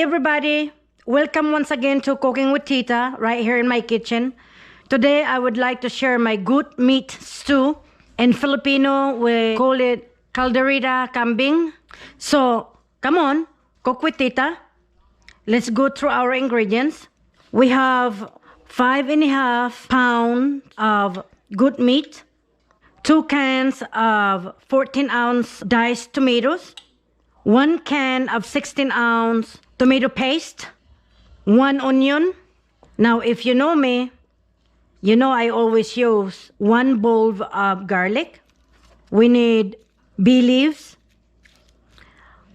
everybody, welcome once again to Cooking with Tita right here in my kitchen. Today I would like to share my goat meat stew. In Filipino we call it Kalderetang Kambing. So come on, cook with Tita. Let's go through our ingredients. We have 5.5 pounds of goat meat, 2 cans of 14-ounce diced tomatoes, 1 can of 16-ounce tomato paste, 1 onion. Now, if you know me, you know I always use 1 bowl of garlic. We need bay leaves,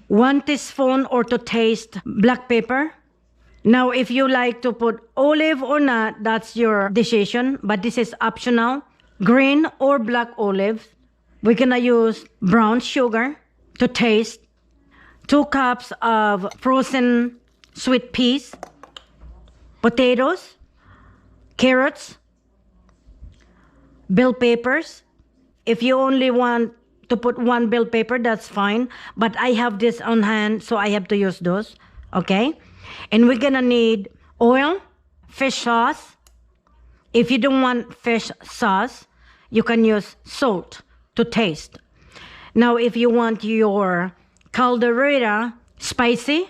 1 teaspoon or to taste black pepper. Now, if you like to put olive or not, that's your decision, but this is optional. Green or black olives. We're gonna use brown sugar to taste. 2 cups of frozen sweet peas, potatoes, carrots, bell peppers. If you only want to put 1 bell pepper, that's fine. But I have this on hand, so I have to use those. Okay? And we're gonna need oil, fish sauce. If you don't want fish sauce, you can use salt to taste. Now, if you want your caldereta spicy,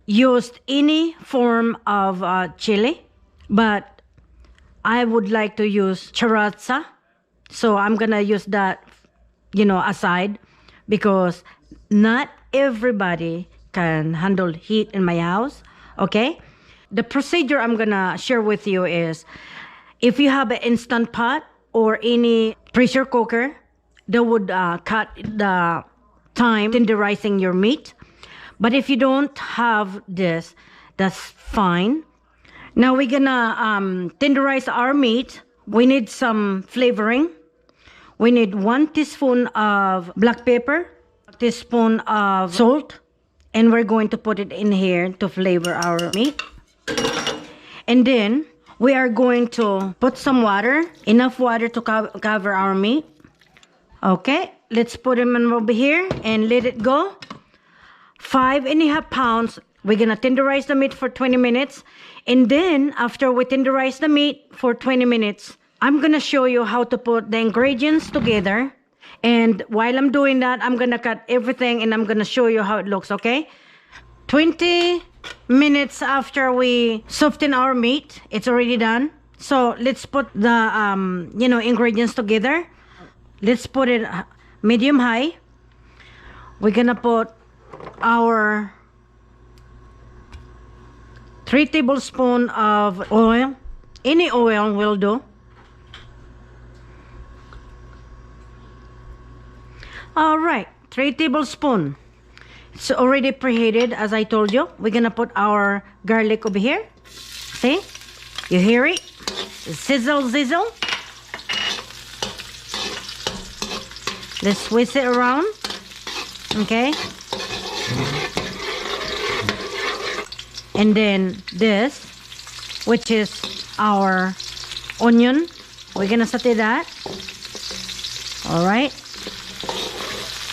use any form of chili, but I would like to use charaza, so I'm gonna use that, aside, because not everybody can handle heat in my house. Okay, the procedure I'm gonna share with you is, if you have an instant pot or any pressure cooker, that would cut the time tenderizing your meat. But if you don't have this, that's fine. Now we're gonna tenderize our meat. We need some flavoring. We need 1 teaspoon of black pepper, 1 teaspoon of salt, and we're going to put it in here to flavor our meat. And then we are going to put some water, enough water to cover our meat. Okay, let's put them in over here and let it go. 5.5 pounds. We're gonna tenderize the meat for 20 minutes. And then after we tenderize the meat for 20 minutes, I'm gonna show you how to put the ingredients together. And while I'm doing that, I'm gonna cut everything and I'm gonna show you how it looks, okay? 20 minutes after we soften our meat, it's already done. So let's put the ingredients together. Let's put it medium high. We're gonna put our 3 tablespoons of oil. Any oil will do. All right, 3 tablespoons. It's already preheated, as I told you. We're gonna put our garlic over here. See? You hear it? Sizzle, sizzle. Let's twist it around. Okay? And then this, which is our onion. We're gonna saute that. All right.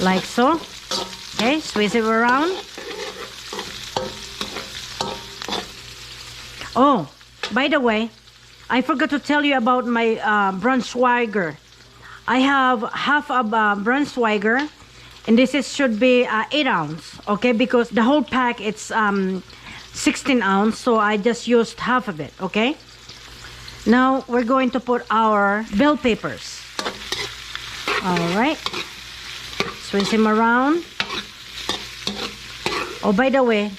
Like so. Okay, squeeze it around. Oh, by the way, I forgot to tell you about my Braunschweiger. I have half of Braunschweiger, and this should be 8 ounce, okay? Because the whole pack, it's 16 ounce, so I just used half of it, okay? Now, we're going to put our bell peppers. All right. Switch them around. Oh, by the way,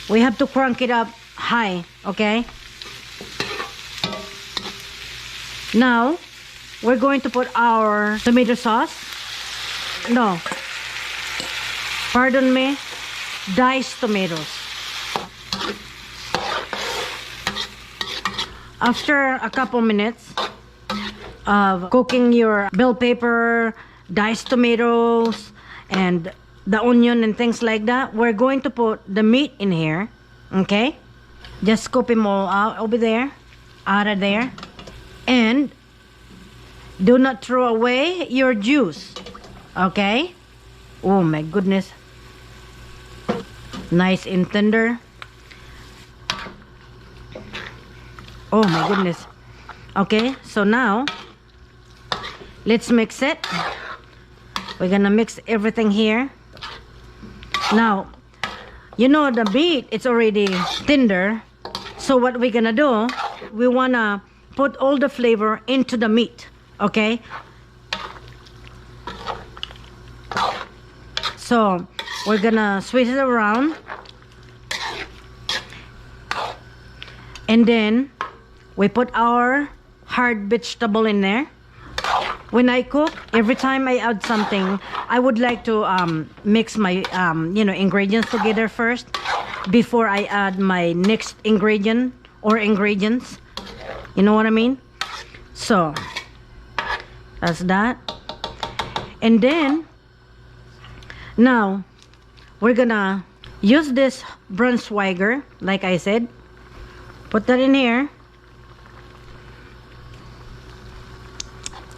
we have to crank it up high, okay? Now, we're going to put our tomato sauce. No. Pardon me. Diced tomatoes. After a couple minutes of cooking your bell pepper, diced tomatoes, and the onion and things like that, we're going to put the meat in here. Okay? Just scoop them all out over there, out of there. And do not throw away your juice. Okay? Oh my goodness. Nice and tender. Oh my goodness. Okay, so now let's mix it. We're gonna mix everything here. Now, you know the meat, it's already tender. So what we're gonna do, we wanna put all the flavor into the meat, okay? So we're gonna switch it around. And then we put our hard vegetable in there. When I cook, every time I add something, I would like to mix my ingredients together first before I add my next ingredient or ingredients. You know what I mean? So that's that. And then now we're gonna use this Brunswiger, like I said. Put that in here.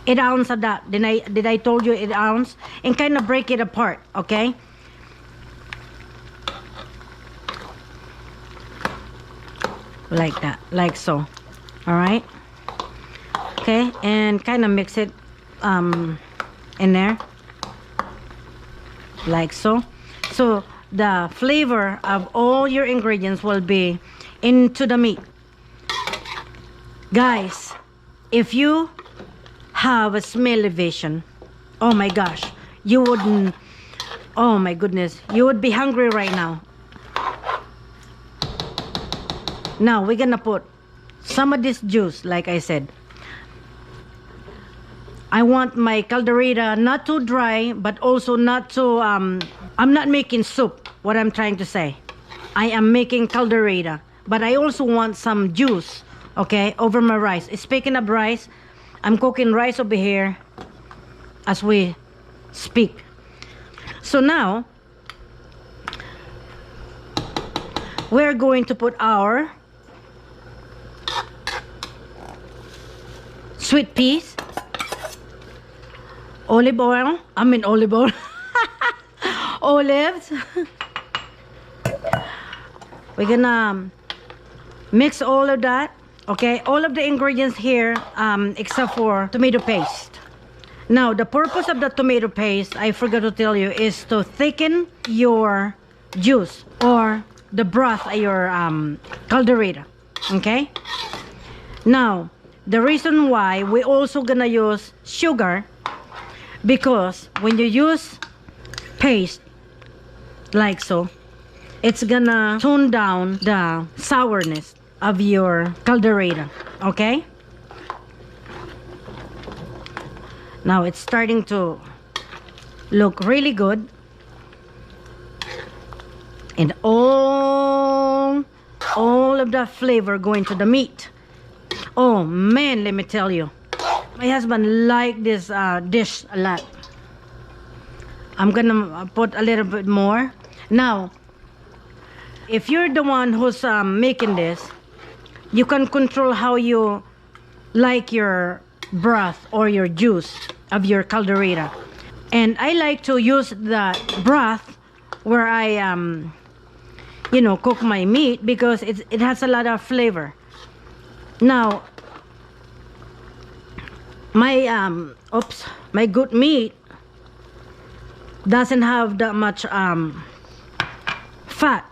8 ounces of that. Did I told you 8 ounces? And kind of break it apart, okay? Like that, like so. All right. Okay, and kind of mix it in there, like so. So the flavor of all your ingredients will be into the meat. Guys, if you have a smelly vision, oh my gosh, you wouldn't, oh my goodness, you would be hungry right now. Now we're gonna put some of this juice, like I said. I want my caldereta not too dry, but also not too, I'm not making soup, what I'm trying to say. I am making caldereta, but I also want some juice, okay, over my rice. Speaking of rice, I'm cooking rice over here as we speak. So now, we're going to put our sweet peas, olive oil, olives. We're gonna mix all of that, okay? All of the ingredients here, except for tomato paste. Now, the purpose of the tomato paste, I forgot to tell you, is to thicken your juice or the broth of your caldereta, okay? Now, the reason why we also gonna use sugar, because when you use paste like so, it's gonna tone down the sourness of your caldereta, okay? Now it's starting to look really good, and all of the flavor going to the meat. Oh man, let me tell you, my husband liked this dish a lot. I'm gonna put a little bit more. Now, if you're the one who's making this, you can control how you like your broth or your juice of your caldereta. And I like to use the broth where I cook my meat, because it has a lot of flavor. Now, my goat meat doesn't have that much fat.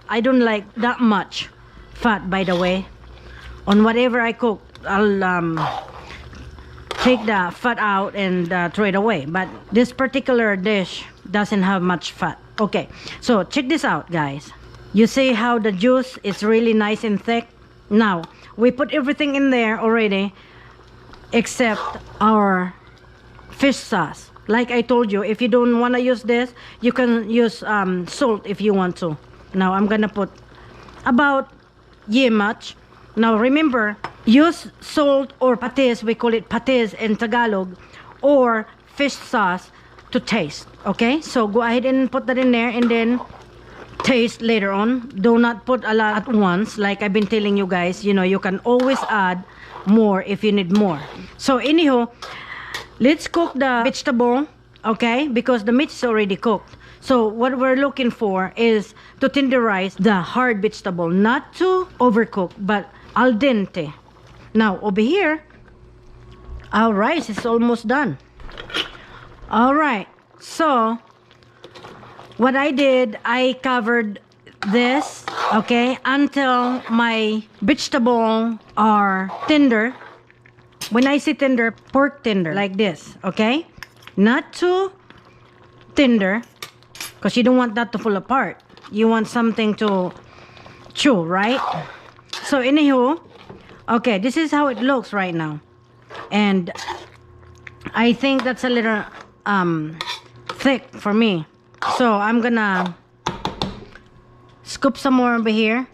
I don't like that much fat, by the way. On whatever I cook, I'll take the fat out and throw it away. But this particular dish doesn't have much fat. Okay, so check this out, guys. You see how the juice is really nice and thick? Now, we put everything in there already except our fish sauce. Like I told you, if you don't want to use this, you can use salt if you want to. Now I'm gonna put about much. Now remember, use salt or patis, we call it patis in Tagalog, or fish sauce to taste. Okay, so go ahead and put that in there, and then taste later on. Do not put a lot at once. Like I've been telling you guys, you can always add more if you need more. So anyhow, let's cook the vegetable, okay, because the meat is already cooked. So what we're looking for is to tenderize the hard vegetable, not to overcook, but al dente, Now, over here, our rice is almost done. All right. So, what I did, I covered this, okay, until my vegetable are tender. When I say tender, pork tender, like this, okay? Not too tender, because you don't want that to fall apart. You want something to chew, right? So, anywho, okay, this is how it looks right now. And I think that's a little thick for me. So, I'm gonna scoop some more over here.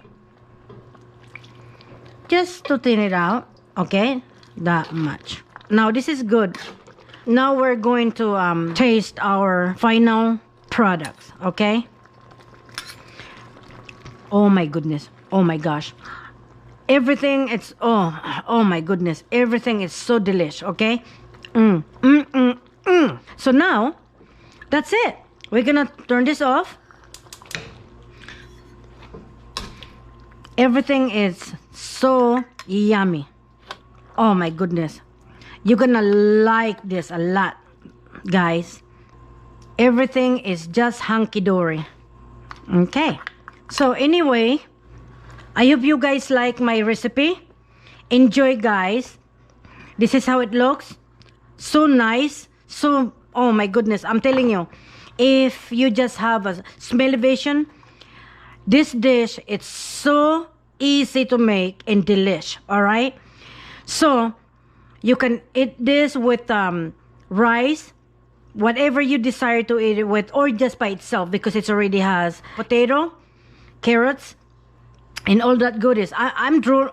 Just to thin it out, okay? That much. Now, this is good. Now, we're going to taste our final products, okay? Oh my goodness. Oh my gosh. Everything, it's, oh my goodness. Everything is so delish, okay? So now, that's it. We're gonna turn this off. Everything is so yummy. Oh my goodness. You're gonna like this a lot, guys. Everything is just hunky-dory. Okay. So anyway, I hope you guys like my recipe. Enjoy, guys. This is how it looks. So nice. So, oh my goodness. I'm telling you, if you just have a smell vision, this dish, it's so easy to make and delish. All right. So you can eat this with rice, whatever you desire to eat it with, or just by itself, because it already has potato, carrots, and all that goodies. I'm drool.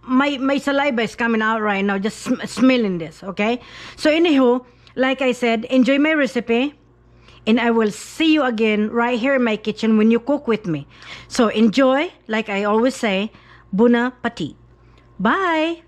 My saliva is coming out right now just smelling this. Okay. So anywho, like I said, enjoy my recipe. And I will see you again right here in my kitchen when you cook with me. So enjoy, like I always say, bon appetit. Bye!